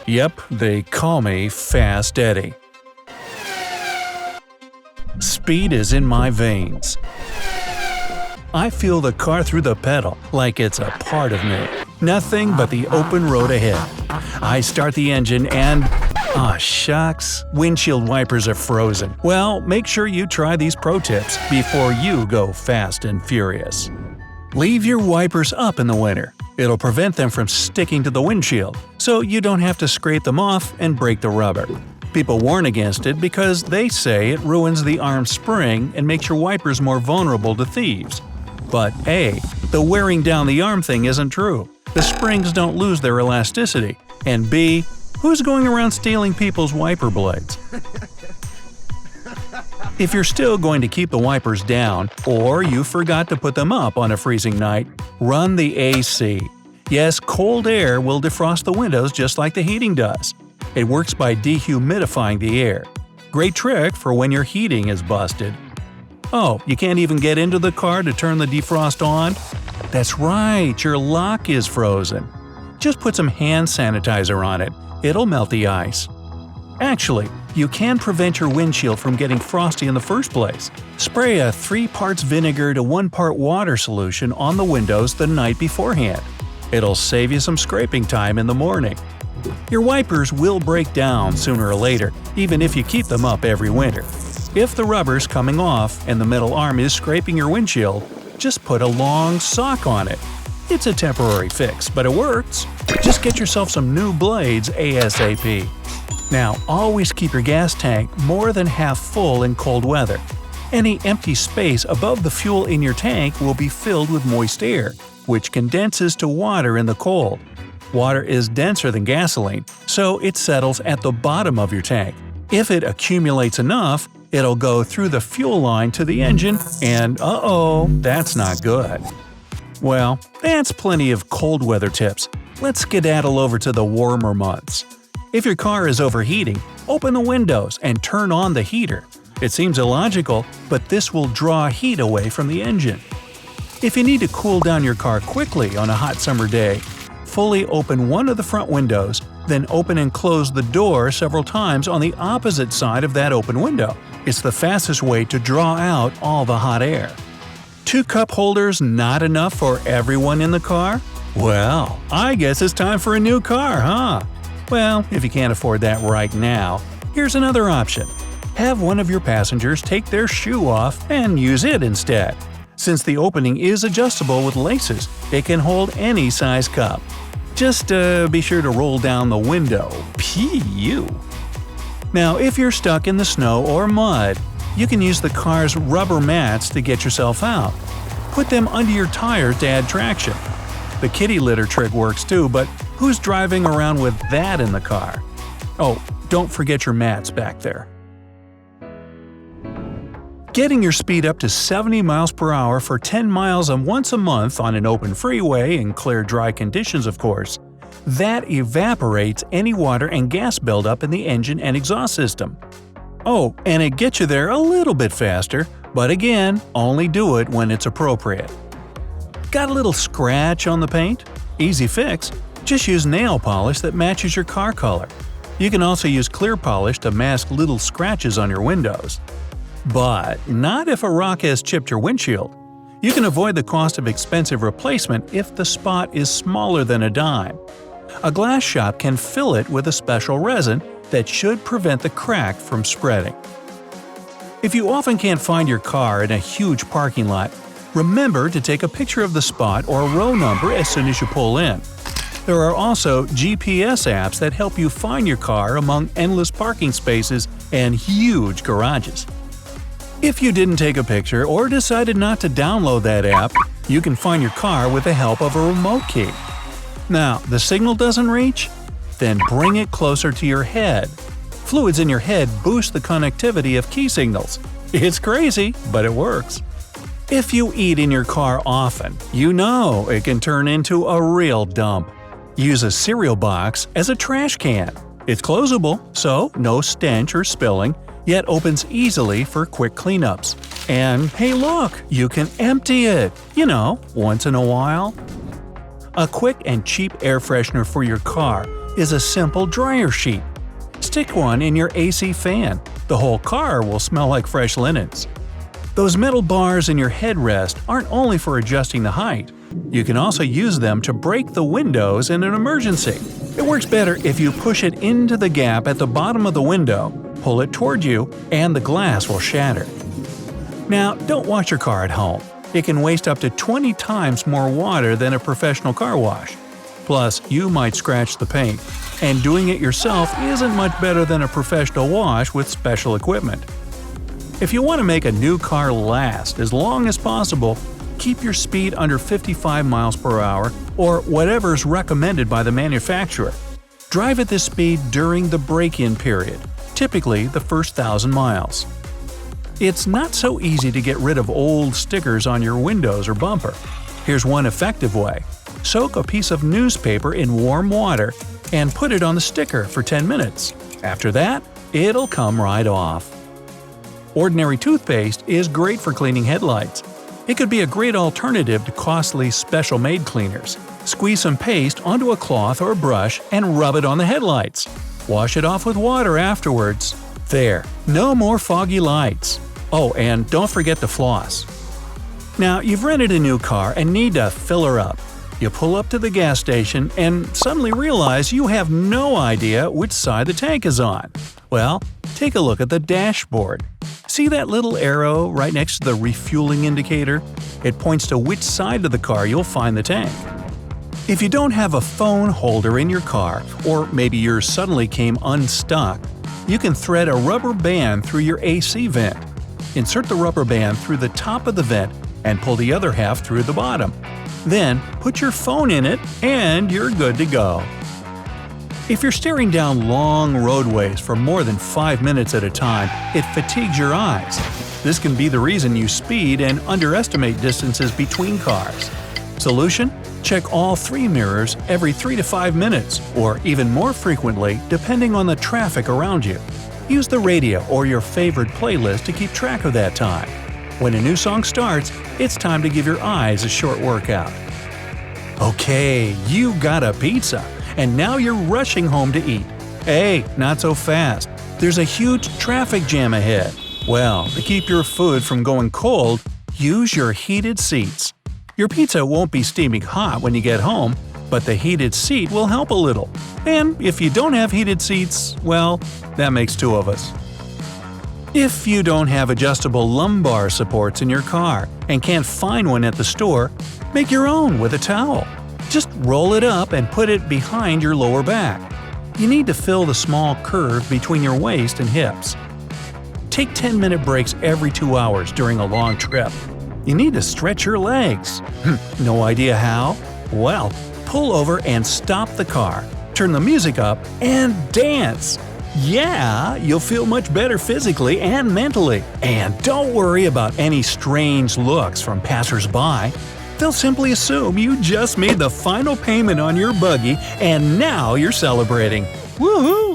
Yep, they call me Fast Eddie. Speed is in my veins. I feel the car through the pedal like it's a part of me. Nothing but the open road ahead. I start the engine and… ah, shucks, windshield wipers are frozen. Well, make sure you try these pro tips before you go fast and furious. Leave your wipers up in the winter. It'll prevent them from sticking to the windshield, so you don't have to scrape them off and break the rubber. People warn against it because they say it ruins the arm spring and makes your wipers more vulnerable to thieves. But A, the wearing down the arm thing isn't true. The springs don't lose their elasticity. And B, who's going around stealing people's wiper blades? If you're still going to keep the wipers down, or you forgot to put them up on a freezing night, run the AC. Yes, cold air will defrost the windows just like the heating does. It works by dehumidifying the air. Great trick for when your heating is busted. Oh, you can't even get into the car to turn the defrost on? That's right, your lock is frozen. Just put some hand sanitizer on it. It'll melt the ice. Actually, you can prevent your windshield from getting frosty in the first place. Spray a 3 parts vinegar to 1 part water solution on the windows the night beforehand. It'll save you some scraping time in the morning. Your wipers will break down sooner or later, even if you keep them up every winter. If the rubber's coming off and the metal arm is scraping your windshield, just put a long sock on it. It's a temporary fix, but it works. Just get yourself some new blades ASAP. Now, always keep your gas tank more than half full in cold weather. Any empty space above the fuel in your tank will be filled with moist air, which condenses to water in the cold. Water is denser than gasoline, so it settles at the bottom of your tank. If it accumulates enough, it'll go through the fuel line to the engine, and uh-oh, that's not good. Well, that's plenty of cold weather tips. Let's skedaddle over to the warmer months. If your car is overheating, open the windows and turn on the heater. It seems illogical, but this will draw heat away from the engine. If you need to cool down your car quickly on a hot summer day, fully open one of the front windows, then open and close the door several times on the opposite side of that open window. It's the fastest way to draw out all the hot air. 2 cup holders not enough for everyone in the car? Well, I guess it's time for a new car, huh? Well, if you can't afford that right now, here's another option. Have one of your passengers take their shoe off and use it instead. Since the opening is adjustable with laces, it can hold any size cup. Just be sure to roll down the window. Phew! Now, if you're stuck in the snow or mud, you can use the car's rubber mats to get yourself out. Put them under your tires to add traction. The kitty litter trick works too, but who's driving around with that in the car? Oh, don't forget your mats back there. Getting your speed up to 70 miles per hour for 10 miles once a month on an open freeway in clear, dry conditions, of course, that evaporates any water and gas buildup in the engine and exhaust system. Oh, and it gets you there a little bit faster, but again, only do it when it's appropriate. Got a little scratch on the paint? Easy fix. Just use nail polish that matches your car color. You can also use clear polish to mask little scratches on your windows. But not if a rock has chipped your windshield. You can avoid the cost of expensive replacement if the spot is smaller than a dime. A glass shop can fill it with a special resin that should prevent the crack from spreading. If you often can't find your car in a huge parking lot, remember to take a picture of the spot or row number as soon as you pull in. There are also GPS apps that help you find your car among endless parking spaces and huge garages. If you didn't take a picture or decided not to download that app, you can find your car with the help of a remote key. Now, the signal doesn't reach? Then bring it closer to your head. Fluids in your head boost the connectivity of key signals. It's crazy, but it works. If you eat in your car often, you know it can turn into a real dump. Use a cereal box as a trash can. It's closable, so no stench or spilling, yet opens easily for quick cleanups. And hey look, you can empty it, once in a while. A quick and cheap air freshener for your car is a simple dryer sheet. Stick one in your AC fan. The whole car will smell like fresh linens. Those metal bars in your headrest aren't only for adjusting the height. You can also use them to break the windows in an emergency. It works better if you push it into the gap at the bottom of the window, pull it toward you, and the glass will shatter. Now, don't wash your car at home. It can waste up to 20 times more water than a professional car wash. Plus, you might scratch the paint, and doing it yourself isn't much better than a professional wash with special equipment. If you want to make a new car last as long as possible, keep your speed under 55 miles per hour or whatever's recommended by the manufacturer. Drive at this speed during the break-in period, typically the first 1,000 miles. It's not so easy to get rid of old stickers on your windows or bumper. Here's one effective way. Soak a piece of newspaper in warm water and put it on the sticker for 10 minutes. After that, it'll come right off. Ordinary toothpaste is great for cleaning headlights. It could be a great alternative to costly special-made cleaners. Squeeze some paste onto a cloth or a brush and rub it on the headlights. Wash it off with water afterwards. There, no more foggy lights. Oh, and don't forget to floss. Now, you've rented a new car and need to fill her up. You pull up to the gas station and suddenly realize you have no idea which side the tank is on. Well, take a look at the dashboard. See that little arrow right next to the refueling indicator? It points to which side of the car you'll find the tank. If you don't have a phone holder in your car, or maybe yours suddenly came unstuck, you can thread a rubber band through your AC vent. Insert the rubber band through the top of the vent and pull the other half through the bottom. Then put your phone in it and you're good to go. If you're staring down long roadways for more than 5 minutes at a time, it fatigues your eyes. This can be the reason you speed and underestimate distances between cars. Solution? Check all 3 mirrors every 3 to 5 minutes, or even more frequently depending on the traffic around you. Use the radio or your favorite playlist to keep track of that time. When a new song starts, it's time to give your eyes a short workout. Okay, you got a pizza, and now you're rushing home to eat. Hey, not so fast. There's a huge traffic jam ahead. Well, to keep your food from going cold, use your heated seats. Your pizza won't be steaming hot when you get home, but the heated seat will help a little. And if you don't have heated seats, well, that makes 2 of us. If you don't have adjustable lumbar supports in your car and can't find one at the store, make your own with a towel. Just roll it up and put it behind your lower back. You need to fill the small curve between your waist and hips. Take 10-minute breaks every 2 hours during a long trip. You need to stretch your legs. No idea how? Well, pull over and stop the car, turn the music up, and dance. Yeah, you'll feel much better physically and mentally. And don't worry about any strange looks from passers-by. They'll simply assume you just made the final payment on your buggy and now you're celebrating. Woohoo!